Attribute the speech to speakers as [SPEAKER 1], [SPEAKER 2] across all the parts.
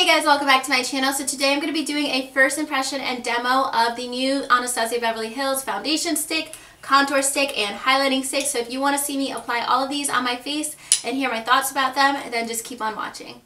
[SPEAKER 1] Hey guys, welcome back to my channel. So today I'm going to be doing a first impression and demo of the new Anastasia Beverly Hills foundation stick, contour stick, and highlighting stick. So if you want to see me apply all of these on my face and hear my thoughts about them, then just keep on watching.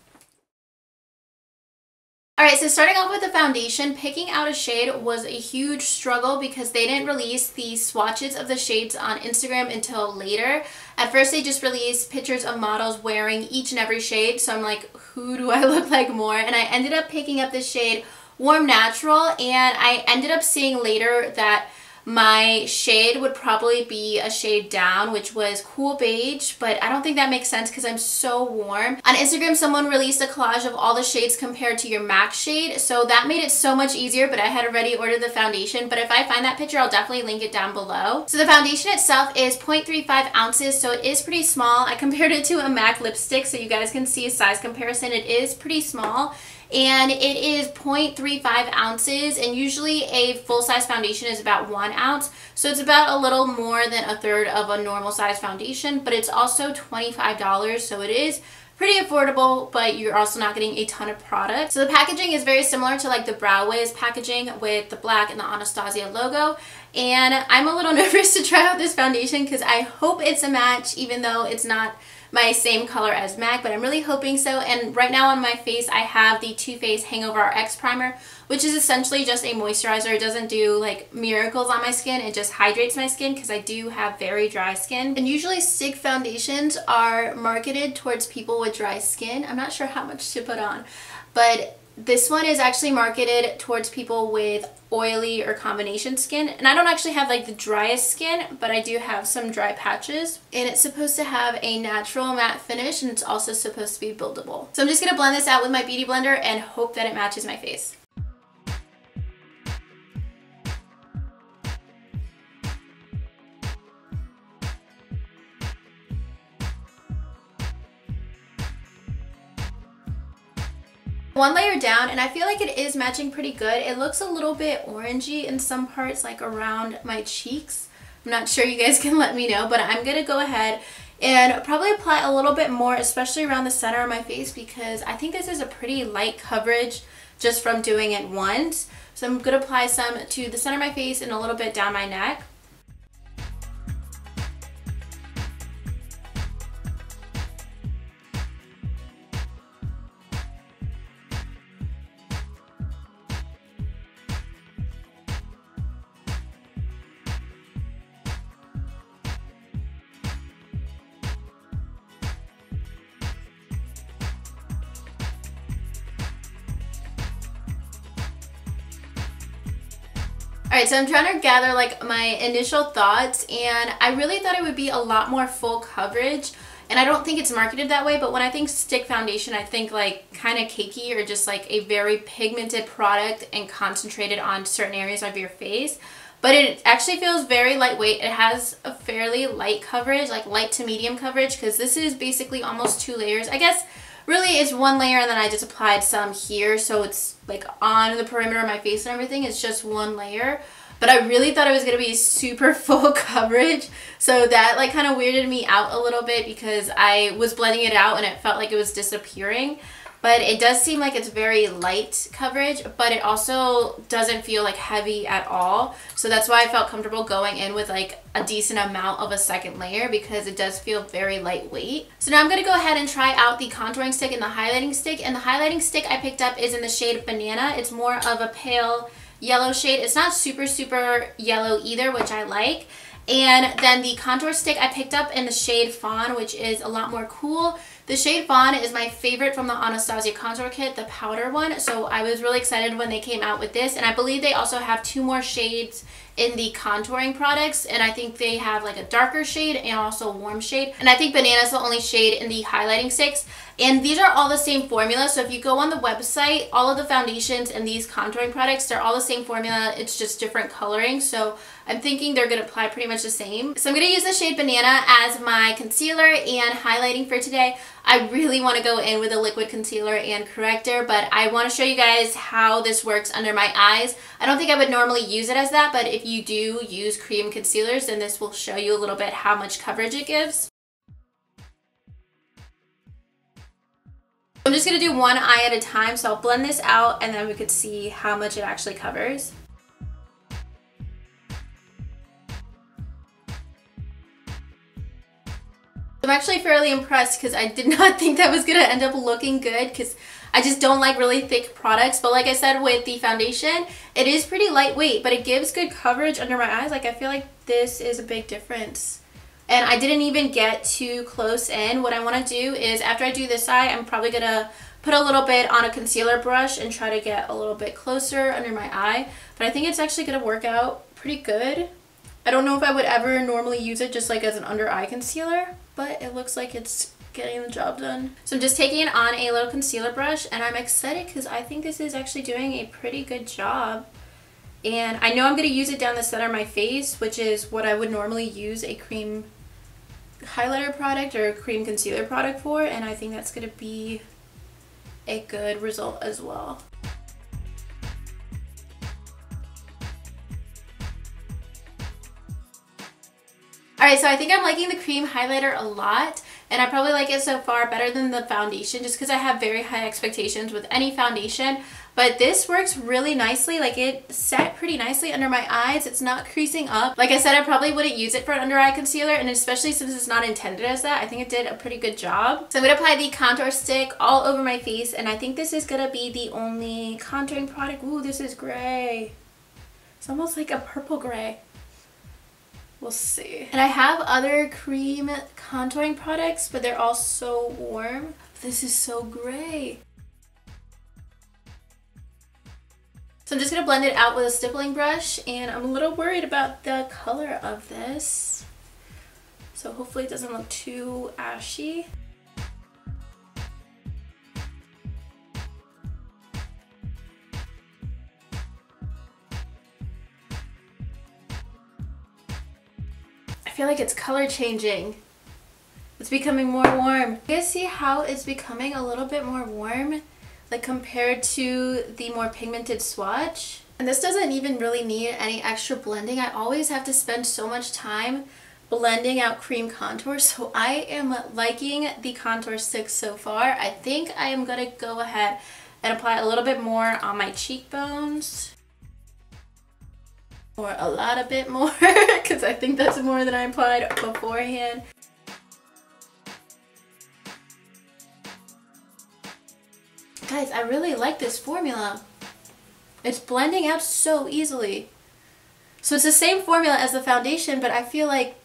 [SPEAKER 1] Alright, so starting off with the foundation, picking out a shade was a huge struggle because they didn't release the swatches of the shades on Instagram until later. At first they just released pictures of models wearing each and every shade, so I'm like, who do I look like more? And I ended up picking up the shade Warm Natural, and I ended up seeing later that my shade would probably be a shade down, which was Cool Beige, but I don't think that makes sense because I'm so warm. On Instagram, someone released a collage of all the shades compared to your MAC shade, so that made it so much easier, but I had already ordered the foundation, but if I find that picture, I'll definitely link it down below. So the foundation itself is 0.35 ounces, so it is pretty small. I compared it to a MAC lipstick so you guys can see a size comparison. It is pretty small. And it is 0.35 ounces, and usually a full-size foundation is about 1 ounce, so it's about a little more than a third of a normal size foundation, but it's also $25, so it is pretty affordable, but you're also not getting a ton of product. So the packaging is very similar to like the Brow Wiz packaging with the black and the Anastasia logo, and I'm a little nervous to try out this foundation because I hope it's a match, even though it's not my same color as MAC, but I'm really hoping so. And right now on my face I have the Too Faced Hangover RX primer, which is essentially just a moisturizer. It doesn't do like miracles on my skin, it just hydrates my skin because I do have very dry skin. And usually stick foundations are marketed towards people with dry skin. I'm not sure how much to put on, but this one is actually marketed towards people with oily or combination skin. And I don't actually have like the driest skin, but I do have some dry patches. And it's supposed to have a natural matte finish, and it's also supposed to be buildable. So I'm just going to blend this out with my beauty blender and hope that it matches my face. One layer down, and I feel like it is matching pretty good. It looks a little bit orangey in some parts, like around my cheeks. I'm not sure, you guys can let me know, but I'm gonna go ahead and probably apply a little bit more, especially around the center of my face, because I think this is a pretty light coverage just from doing it once. So I'm gonna apply some to the center of my face and a little bit down my neck. Alright, so I'm trying to gather like my initial thoughts, and I really thought it would be a lot more full coverage, and I don't think it's marketed that way, but when I think stick foundation, I think like kind of cakey or just like a very pigmented product and concentrated on certain areas of your face. But it actually feels very lightweight. It has a fairly light coverage, like light to medium coverage, because this is basically almost 2 layers. I guess really it's 1 layer and then I just applied some here, so it's like on the perimeter of my face and everything. It's just 1 layer. But I really thought it was going to be super full coverage, so that like kind of weirded me out a little bit because I was blending it out and it felt like it was disappearing. But it does seem like it's very light coverage, but it also doesn't feel like heavy at all. So that's why I felt comfortable going in with like a decent amount of a second layer, because it does feel very lightweight. So now I'm going to go ahead and try out the contouring stick and the highlighting stick. And the highlighting stick I picked up is in the shade Banana. It's more of a pale yellow shade. It's not super yellow either, which I like. And then the contour stick I picked up in the shade Fawn, which is a lot more cool. The shade Fawn is my favorite from the Anastasia contour kit, the powder one. So I was really excited when they came out with this. And I believe they also have 2 more shades in the contouring products. And I think they have like a darker shade and also a warm shade. And I think Banana is the only shade in the highlighting sticks. And these are all the same formula. So if you go on the website, all of the foundations and these contouring products, they're all the same formula. It's just different coloring. So I'm thinking they're going to apply pretty much the same. So I'm going to use the shade Banana as my concealer and highlighting for today. I really want to go in with a liquid concealer and corrector, but I want to show you guys how this works under my eyes. I don't think I would normally use it as that, but if you do use cream concealers, then this will show you a little bit how much coverage it gives. I'm just going to do one eye at a time, so I'll blend this out and then we could see how much it actually covers. I'm actually fairly impressed because I did not think that was going to end up looking good because I just don't like really thick products. But like I said with the foundation, it is pretty lightweight, but it gives good coverage under my eyes. Like I feel like this is a big difference. And I didn't even get too close in. What I want to do is after I do this eye, I'm probably going to put a little bit on a concealer brush and try to get a little bit closer under my eye. But I think it's actually going to work out pretty good. I don't know if I would ever normally use it just like as an under eye concealer, but it looks like it's getting the job done. So I'm just taking it on a little concealer brush and I'm excited because I think this is actually doing a pretty good job. And I know I'm going to use it down the center of my face, which is what I would normally use a cream highlighter product or a cream concealer product for, and I think that's going to be a good result as well. Alright, so I think I'm liking the cream highlighter a lot, and I probably like it so far better than the foundation just because I have very high expectations with any foundation. But this works really nicely. Like it set pretty nicely under my eyes. It's not creasing up. Like I said, I probably wouldn't use it for an under eye concealer, and especially since it's not intended as that, I think it did a pretty good job. So I'm going to apply the contour stick all over my face, and I think this is going to be the only contouring product. Ooh, this is gray. It's almost like a purple gray. We'll see. And I have other cream contouring products, but they're all so warm. This is so gray. So I'm just going to blend it out with a stippling brush, and I'm a little worried about the color of this. So hopefully it doesn't look too ashy. I feel like it's color changing. It's becoming more warm. You guys see how it's becoming a little bit more warm? Like compared to the more pigmented swatch. And this doesn't even really need any extra blending. I always have to spend so much time blending out cream contour. So I am liking the contour stick so far. I think I am gonna go ahead and apply a little bit more on my cheekbones. Or a lot of bit more, because I think that's more than I applied beforehand. Guys, I really like this formula. It's blending out so easily. So it's the same formula as the foundation, but I feel like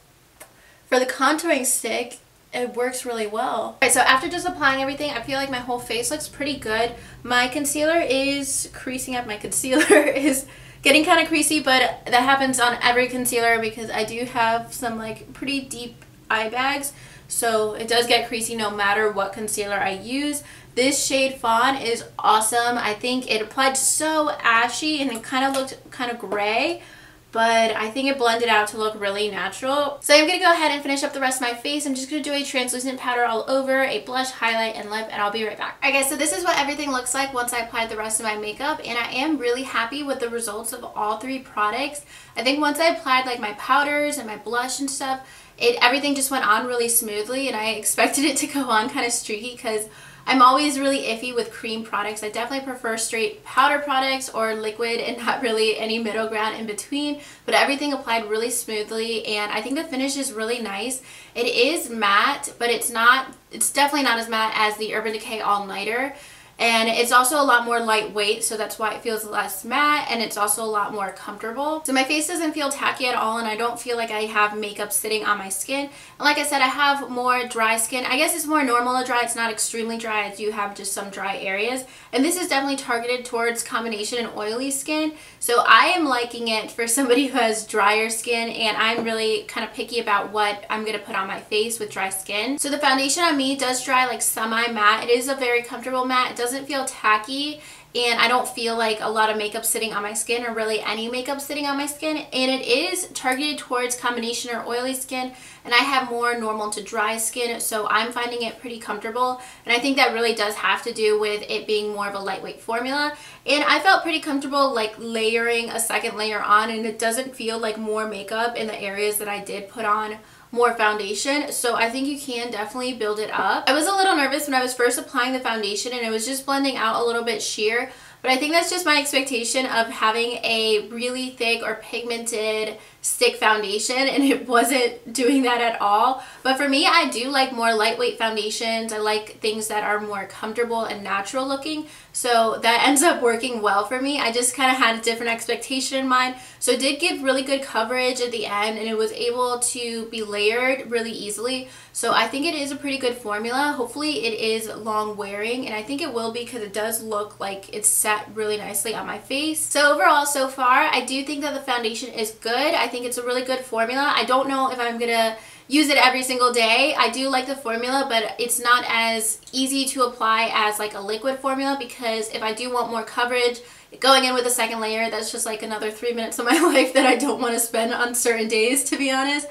[SPEAKER 1] for the contouring stick, it works really well. Alright, so after just applying everything, I feel like my whole face looks pretty good. My concealer is creasing up. My concealer is getting kind of creasy, but that happens on every concealer because I do have some like pretty deep eye bags. So it does get creasy no matter what concealer I use. This shade Fawn is awesome. I think it applied so ashy and it kind of looked kind of gray, but I think it blended out to look really natural. So I'm going to go ahead and finish up the rest of my face. I'm just going to do a translucent powder all over, a blush, highlight, and lip, and I'll be right back. Alright guys, so this is what everything looks like once I applied the rest of my makeup, and I am really happy with the results of all three products. I think once I applied like my powders and my blush and stuff, everything just went on really smoothly, and I expected it to go on kind of streaky because I'm always really iffy with cream products. I definitely prefer straight powder products or liquid and not really any middle ground in between, but everything applied really smoothly, and I think the finish is really nice. It is matte, but it's definitely not as matte as the Urban Decay All Nighter. And it's also a lot more lightweight, so that's why it feels less matte, and it's also a lot more comfortable. So my face doesn't feel tacky at all, and I don't feel like I have makeup sitting on my skin. And like I said, I have more dry skin. I guess it's more normal to dry. It's not extremely dry. I do have just some dry areas. And this is definitely targeted towards combination and oily skin. So I am liking it for somebody who has drier skin, and I'm really kind of picky about what I'm going to put on my face with dry skin. So the foundation on me does dry like semi-matte. It is a very comfortable matte. It doesn't feel tacky, and I don't feel like a lot of makeup sitting on my skin, or really any makeup sitting on my skin. And it is targeted towards combination or oily skin, and I have more normal to dry skin, so I'm finding it pretty comfortable. And I think that really does have to do with it being more of a lightweight formula. And I felt pretty comfortable like layering a second layer on, and it doesn't feel like more makeup in the areas that I did put on more foundation. So I think you can definitely build it up. I was a little nervous when I was first applying the foundation and it was just blending out a little bit sheer. But I think that's just my expectation of having a really thick or pigmented stick foundation, and it wasn't doing that at all. But for me, I do like more lightweight foundations. I like things that are more comfortable and natural looking. So that ends up working well for me. I just kind of had a different expectation in mind. So it did give really good coverage at the end, and it was able to be layered really easily. So I think it is a pretty good formula. Hopefully it is long wearing, and I think it will be because it does look like it's set really nicely on my face. So overall, so far, I do think that the foundation is good. I think it's a really good formula. I don't know if I'm gonna use it every single day. I do like the formula, but it's not as easy to apply as like a liquid formula, because if I do want more coverage, going in with a second layer, that's just like another 3 minutes of my life that I don't want to spend on certain days, to be honest.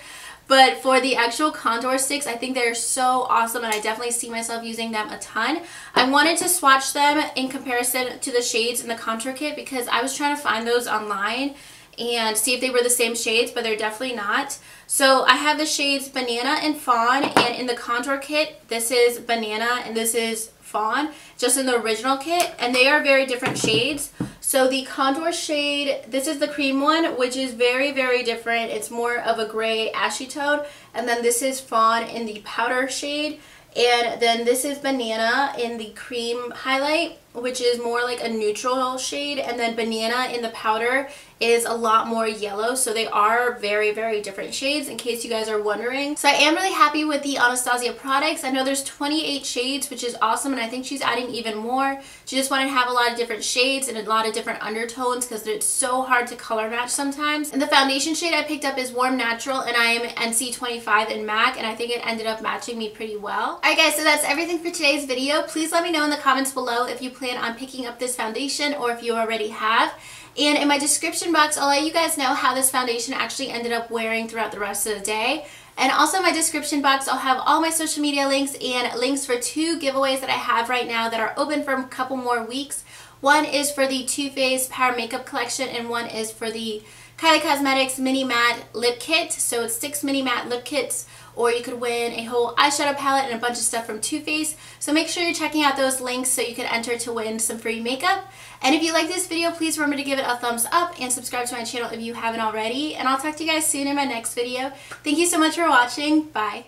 [SPEAKER 1] But for the actual contour sticks, I think they're so awesome, and I definitely see myself using them a ton. I wanted to swatch them in comparison to the shades in the contour kit because I was trying to find those online and see if they were the same shades, but they're definitely not. So I have the shades Banana and Fawn, and in the contour kit, this is Banana and this is Fawn, just in the original kit, and they are very different shades. So the contour shade, this is the cream one, which is very, very different. It's more of a gray ashy tone, and then this is Fawn in the powder shade, and then this is Banana in the cream highlight, which is more like a neutral shade, and then Banana in the powder is a lot more yellow. So they are very, very different shades, in case you guys are wondering. So I am really happy with the Anastasia products. I know there's 28 shades, which is awesome, and I think she's adding even more. She just wanted to have a lot of different shades and a lot of different undertones because it's so hard to color match sometimes. And the foundation shade I picked up is Warm Natural, and I am NC25 in MAC, and I think it ended up matching me pretty well. Alright guys, so that's everything for today's video. Please let me know in the comments below if you plan on picking up this foundation or if you already have. And in my description box, I'll let you guys know how this foundation actually ended up wearing throughout the rest of the day. And also in my description box, I'll have all my social media links and links for 2 giveaways that I have right now that are open for a couple more weeks. One is for the Too Faced Power Makeup Collection, and one is for the Kylie Cosmetics Mini Matte Lip Kit. So it's 6 mini matte lip kits, or you could win a whole eyeshadow palette and a bunch of stuff from Too Faced. So make sure you're checking out those links so you can enter to win some free makeup. And if you like this video, please remember to give it a thumbs up and subscribe to my channel if you haven't already. And I'll talk to you guys soon in my next video. Thank you so much for watching. Bye.